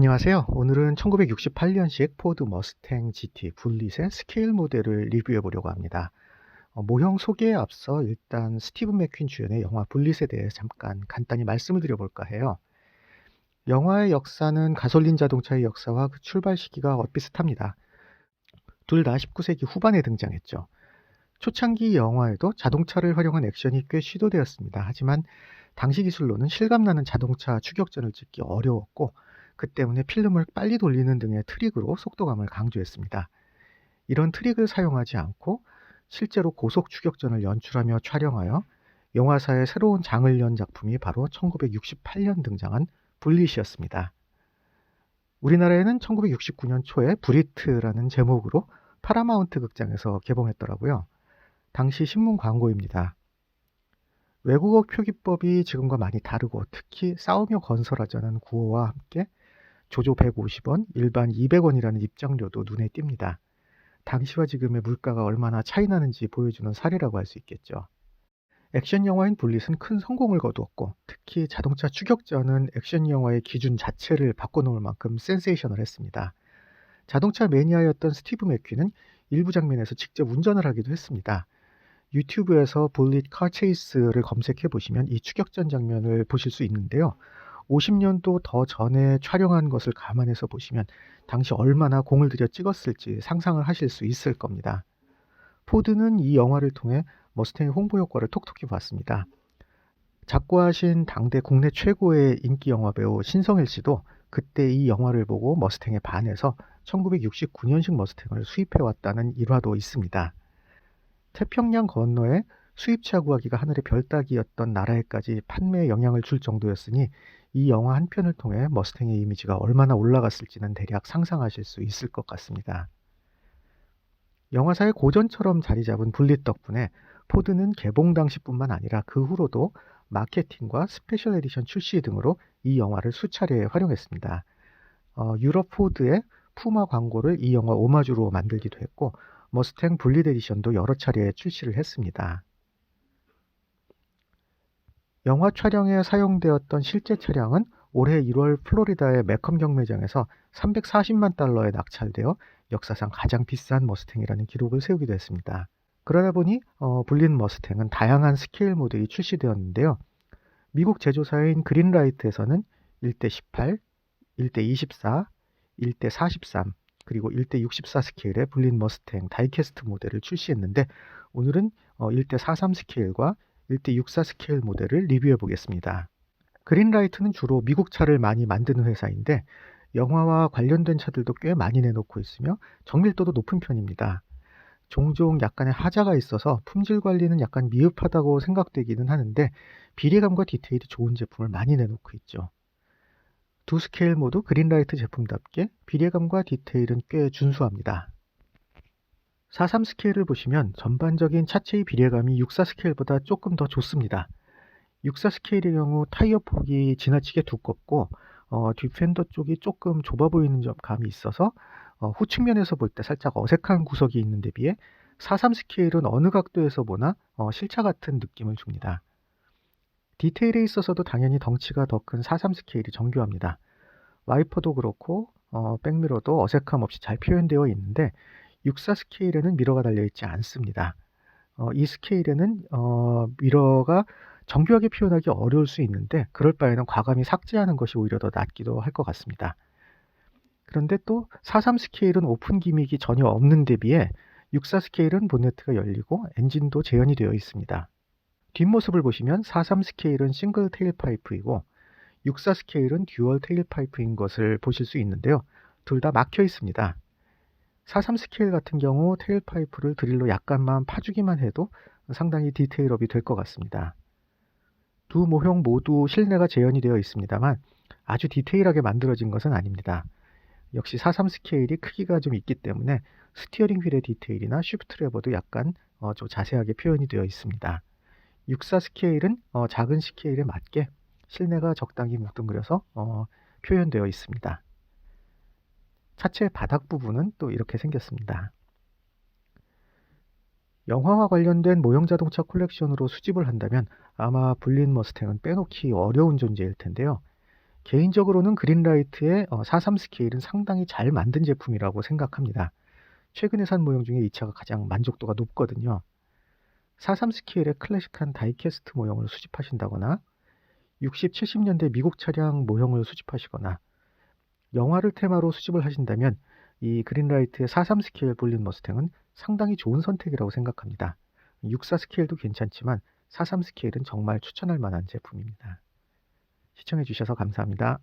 안녕하세요. 오늘은 1968년식 포드 머스탱 GT 불릿의 스케일 모델을 리뷰해 보려고 합니다. 모형 소개에 앞서 일단 스티브 맥퀸 주연의 영화 불릿에 대해 잠깐 간단히 말씀을 드려볼까 해요. 영화의 역사는 가솔린 자동차의 역사와 그 출발 시기가 엇비슷합니다. 둘 다 19세기 후반에 등장했죠. 초창기 영화에도 자동차를 활용한 액션이 꽤 시도되었습니다. 하지만 당시 기술로는 실감나는 자동차 추격전을 찍기 어려웠고, 그 때문에 필름을 빨리 돌리는 등의 트릭으로 속도감을 강조했습니다. 이런 트릭을 사용하지 않고 실제로 고속 추격전을 연출하며 촬영하여 영화사의 새로운 장을 연 작품이 바로 1968년 등장한 불릿이었습니다. 우리나라에는 1969년 초에 브리트라는 제목으로 파라마운트 극장에서 개봉했더라고요. 당시 신문 광고입니다. 외국어 표기법이 지금과 많이 다르고 특히 싸우며 건설하자는 구호와 함께 조조 150원, 일반 200원이라는 입장료도 눈에 띕니다. 당시와 지금의 물가가 얼마나 차이 나는지 보여주는 사례라고 할 수 있겠죠. 액션 영화인 불릿은 큰 성공을 거두었고, 특히 자동차 추격전은 액션 영화의 기준 자체를 바꿔놓을 만큼 센세이셔널했습니다. 자동차 매니아였던 스티브 맥퀸은 일부 장면에서 직접 운전을 하기도 했습니다. 유튜브에서 불릿 카체이스를 검색해 보시면 이 추격전 장면을 보실 수 있는데요. 50년도 더 전에 촬영한 것을 감안해서 보시면 당시 얼마나 공을 들여 찍었을지 상상을 하실 수 있을 겁니다. 포드는 이 영화를 통해 머스탱의 홍보 효과를 톡톡히 봤습니다. 작고하신 당대 국내 최고의 인기 영화배우 신성일 씨도 그때 이 영화를 보고 머스탱에 반해서 1969년식 머스탱을 수입해왔다는 일화도 있습니다. 태평양 건너에 수입차 구하기가 하늘의 별 따기였던 나라에까지 판매에 영향을 줄 정도였으니 이 영화 한 편을 통해 머스탱의 이미지가 얼마나 올라갔을지는 대략 상상하실 수 있을 것 같습니다. 영화사의 고전처럼 자리 잡은 불릿 덕분에 포드는 개봉 당시뿐만 아니라 그 후로도 마케팅과 스페셜 에디션 출시 등으로 이 영화를 수차례 활용했습니다. 유럽 포드의 푸마 광고를 이 영화 오마주로 만들기도 했고, 머스탱 불릿 에디션도 여러 차례 출시를 했습니다. 영화 촬영에 사용되었던 실제 차량은 올해 1월 플로리다의 매컴 경매장에서 340만 달러에 낙찰되어 역사상 가장 비싼 머스탱이라는 기록을 세우기도 했습니다. 그러다 보니 불릿 머스탱은 다양한 스케일 모델이 출시되었는데요. 미국 제조사인 그린라이트에서는 1대 18, 1대 24, 1대 43, 그리고 1대 64 스케일의 불릿 머스탱 다이캐스트 모델을 출시했는데, 오늘은 1대 43 스케일과 1대 64 스케일 모델을 리뷰해 보겠습니다. 그린라이트는 주로 미국 차를 많이 만드는 회사인데 영화와 관련된 차들도 꽤 많이 내놓고 있으며 정밀도도 높은 편입니다. 종종 약간의 하자가 있어서 품질 관리는 약간 미흡하다고 생각되기는 하는데 비례감과 디테일이 좋은 제품을 많이 내놓고 있죠. 두 스케일 모두 그린라이트 제품답게 비례감과 디테일은 꽤 준수합니다. 43 스케일을 보시면 전반적인 차체의 비례감이 64 스케일보다 조금 더 좋습니다. 64 스케일의 경우 타이어 폭이 지나치게 두껍고 뒷펜더 쪽이 조금 좁아 보이는 감이 있어서 후측면에서 볼 때 살짝 어색한 구석이 있는 데 비해 43 스케일은 어느 각도에서 보나 실차 같은 느낌을 줍니다. 디테일에 있어서도 당연히 덩치가 더 큰 43 스케일이 정교합니다. 와이퍼도 그렇고 백미러도 어색함 없이 잘 표현되어 있는데 64 스케일에는 미러가 달려있지 않습니다. 이 스케일에는 미러가 정교하게 표현하기 어려울 수 있는데 그럴 바에는 과감히 삭제하는 것이 오히려 더 낫기도 할 것 같습니다. 그런데 또 43 스케일은 오픈 기믹이 전혀 없는 데 비해 64 스케일은 본네트가 열리고 엔진도 재현이 되어 있습니다. 뒷모습을 보시면 43 스케일은 싱글 테일파이프이고 64 스케일은 듀얼 테일파이프인 것을 보실 수 있는데요. 둘 다 막혀 있습니다. 43 스케일 같은 경우 테일파이프를 드릴로 약간만 파주기만 해도 상당히 디테일업이 될 것 같습니다. 두 모형 모두 실내가 재현이 되어 있습니다만 아주 디테일하게 만들어진 것은 아닙니다. 역시 43 스케일이 크기가 좀 있기 때문에 스티어링 휠의 디테일이나 쉬프트 레버도 약간 좀 자세하게 표현이 되어 있습니다. 64 스케일은 작은 스케일에 맞게 실내가 적당히 뭉뚱그려서 표현되어 있습니다. 차체 바닥 부분은 또 이렇게 생겼습니다. 영화와 관련된 모형 자동차 콜렉션으로 수집을 한다면 아마 불릿 머스탱은 빼놓기 어려운 존재일 텐데요. 개인적으로는 그린라이트의 43 스케일은 상당히 잘 만든 제품이라고 생각합니다. 최근에 산 모형 중에 이 차가 가장 만족도가 높거든요. 43 스케일의 클래식한 다이캐스트 모형을 수집하신다거나 60, 70년대 미국 차량 모형을 수집하시거나 영화를 테마로 수집을 하신다면 이 그린라이트의 43 스케일 볼린 머스탱은 상당히 좋은 선택이라고 생각합니다. 64 스케일도 괜찮지만 43 스케일은 정말 추천할 만한 제품입니다. 시청해 주셔서 감사합니다.